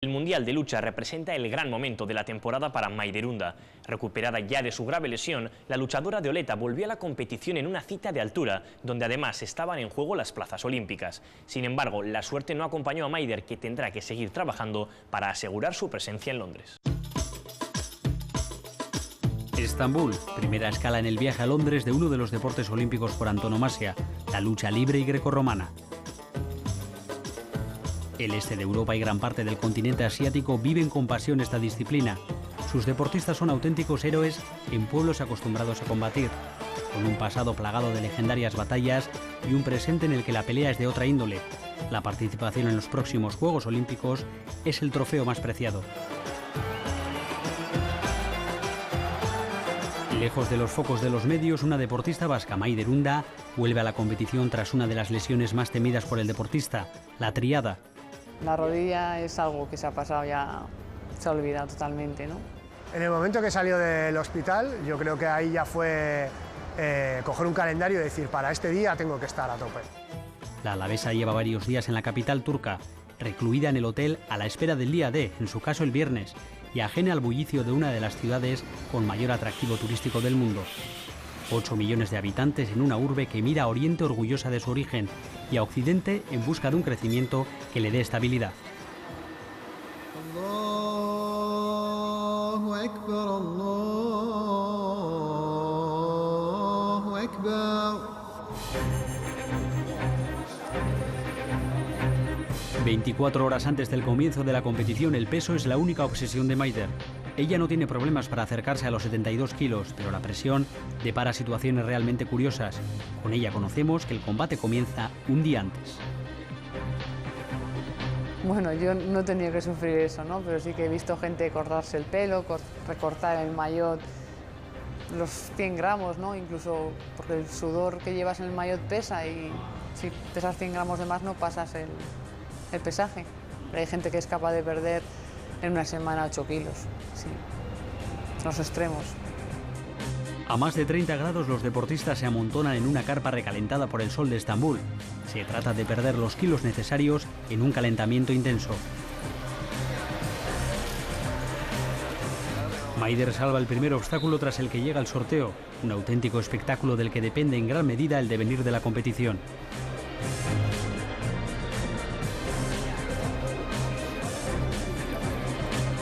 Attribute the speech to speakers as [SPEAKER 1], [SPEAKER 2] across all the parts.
[SPEAKER 1] El Mundial de Lucha representa el gran momento de la temporada para Maiderunda. Recuperada ya de su grave lesión, la luchadora de Oleta volvió a la competición en una cita de altura, donde además estaban en juego las plazas olímpicas. Sin embargo, la suerte no acompañó a Maider, que tendrá que seguir trabajando para asegurar su presencia en Londres.
[SPEAKER 2] Estambul, primera escala en el viaje a Londres de uno de los deportes olímpicos por antonomasia, la lucha libre y grecorromana. El este de Europa y gran parte del continente asiático viven con pasión esta disciplina. Sus deportistas son auténticos héroes en pueblos acostumbrados a combatir, con un pasado plagado de legendarias batallas y un presente en el que la pelea es de otra índole. La participación en los próximos Juegos Olímpicos es el trofeo más preciado. Lejos de los focos de los medios, una deportista vasca, Maiderunda, vuelve a la competición tras una de las lesiones más temidas por el deportista, la triada.
[SPEAKER 3] La rodilla es algo que se ha pasado ya, se ha olvidado totalmente, ¿no?
[SPEAKER 4] En el momento que salió del hospital, yo creo que ahí ya fue coger un calendario y decir, para este día tengo que estar a tope.
[SPEAKER 2] La alavesa lleva varios días en la capital turca, recluida en el hotel a la espera del día D, en su caso el viernes, y ajena al bullicio de una de las ciudades con mayor atractivo turístico del mundo. 8 millones de habitantes en una urbe que mira a Oriente orgullosa de su origen y a Occidente en busca de un crecimiento que le dé estabilidad.
[SPEAKER 5] Allahu Akbar, Allahu Akbar.
[SPEAKER 2] 24 horas antes del comienzo de la competición, el peso es la única obsesión de Maider. Ella no tiene problemas para acercarse a los 72 kilos, pero la presión depara situaciones realmente curiosas. Con ella conocemos que el combate comienza un día antes.
[SPEAKER 3] Bueno, yo no he tenido que sufrir eso, ¿no? Pero sí que he visto gente cortarse el pelo, recortar el maillot, los 100 gramos, ¿no? Incluso porque el sudor que llevas en el maillot pesa y si pesas 100 gramos de más no pasas el pesaje. Pero hay gente que es capaz de perder en una semana 8 kilos, sí, los extremos.
[SPEAKER 2] A más de 30 grados los deportistas se amontonan en una carpa recalentada por el sol de Estambul. Se trata de perder los kilos necesarios en un calentamiento intenso. Maider salva el primer obstáculo tras el que llega el sorteo, un auténtico espectáculo del que depende en gran medida el devenir de la competición.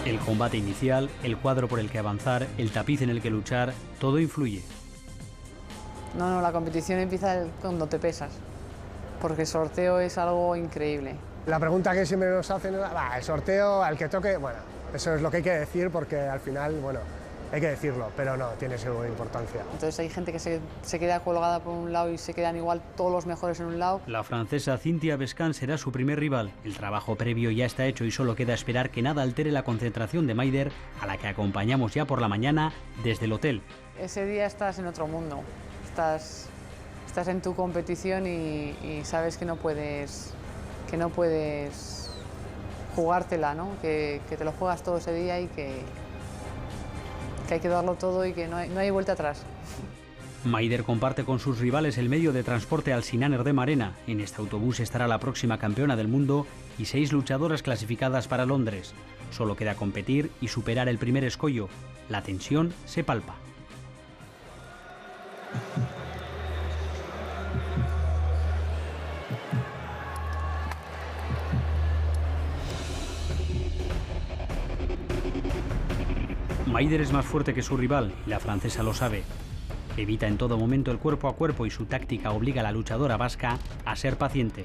[SPEAKER 2] El combate inicial, el cuadro por el que avanzar, el tapiz en el que luchar, todo influye.
[SPEAKER 3] No, la competición empieza cuando te pesas, porque el sorteo es algo increíble.
[SPEAKER 4] La pregunta que siempre nos hacen es, el sorteo, al que toque, bueno, eso es lo que hay que decir porque al final, bueno, hay que decirlo, pero no, tiene su importancia.
[SPEAKER 3] Entonces hay gente que se queda colgada por un lado y se quedan igual todos los mejores en un lado.
[SPEAKER 2] La francesa Cynthia Bescan será su primer rival. El trabajo previo ya está hecho y solo queda esperar que nada altere la concentración de Maider, a la que acompañamos ya por la mañana desde el hotel.
[SPEAKER 3] Ese día estás en otro mundo, estás en tu competición y sabes que no puedes jugártela, ¿no? Que te lo juegas todo ese día y que hay que darlo todo y que no hay vuelta atrás.
[SPEAKER 2] Maider comparte con sus rivales el medio de transporte al Sinan Erdem Arena. En este autobús estará la próxima campeona del mundo y 6 luchadoras clasificadas para Londres. Solo queda competir y superar el primer escollo. La tensión se palpa. Maider es más fuerte que su rival y la francesa lo sabe. Evita en todo momento el cuerpo a cuerpo y su táctica obliga a la luchadora vasca a ser paciente.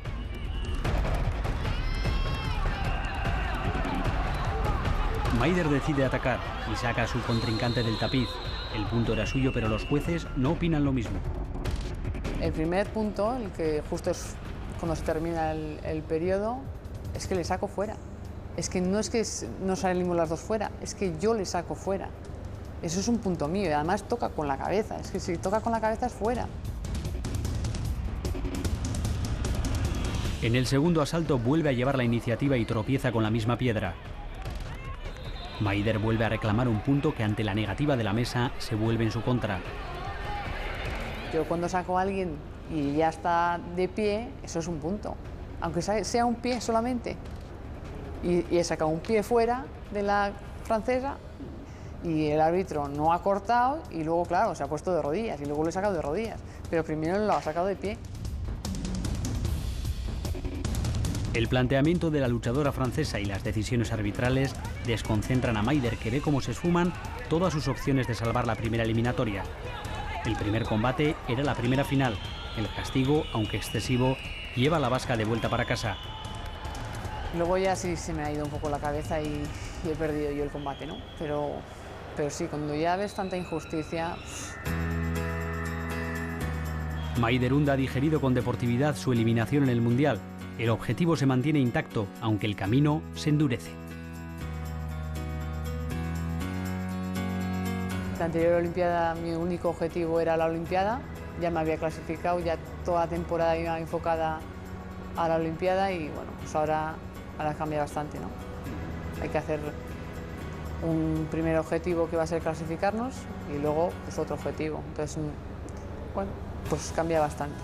[SPEAKER 2] Maider decide atacar y saca a su contrincante del tapiz. El punto era suyo, pero los jueces no opinan lo mismo.
[SPEAKER 3] El primer punto, el que justo es cuando se termina el periodo, es que le saco fuera. Es que no salimos las dos fuera, es que yo le saco fuera. Eso es un punto mío y además toca con la cabeza. Es que si toca con la cabeza es fuera.
[SPEAKER 2] En el segundo asalto vuelve a llevar la iniciativa y tropieza con la misma piedra. Maider vuelve a reclamar un punto que ante la negativa de la mesa se vuelve en su contra.
[SPEAKER 3] Yo cuando saco a alguien y ya está de pie, eso es un punto. Aunque sea un pie solamente. y he sacado un pie fuera de la francesa y el árbitro no ha cortado y luego, claro, se ha puesto de rodillas y luego lo he sacado de rodillas, pero primero lo ha sacado de pie.
[SPEAKER 2] El planteamiento de la luchadora francesa y las decisiones arbitrales desconcentran a Maider, que ve cómo se esfuman todas sus opciones de salvar la primera eliminatoria. El primer combate era la primera final. El castigo, aunque excesivo, lleva a la vasca de vuelta para casa.
[SPEAKER 3] Luego ya sí se me ha ido un poco la cabeza y he perdido yo el combate, ¿no? Pero sí, cuando ya ves tanta injusticia...
[SPEAKER 2] Maiderunda ha digerido con deportividad su eliminación en el Mundial. El objetivo se mantiene intacto, aunque el camino se endurece.
[SPEAKER 3] La anterior Olimpiada, mi único objetivo era la Olimpiada. Ya me había clasificado, ya toda la temporada iba enfocada a la Olimpiada y bueno, pues ahora cambia bastante, ¿no? Hay que hacer un primer objetivo que va a ser clasificarnos y luego pues otro objetivo. Entonces, bueno, pues cambia bastante.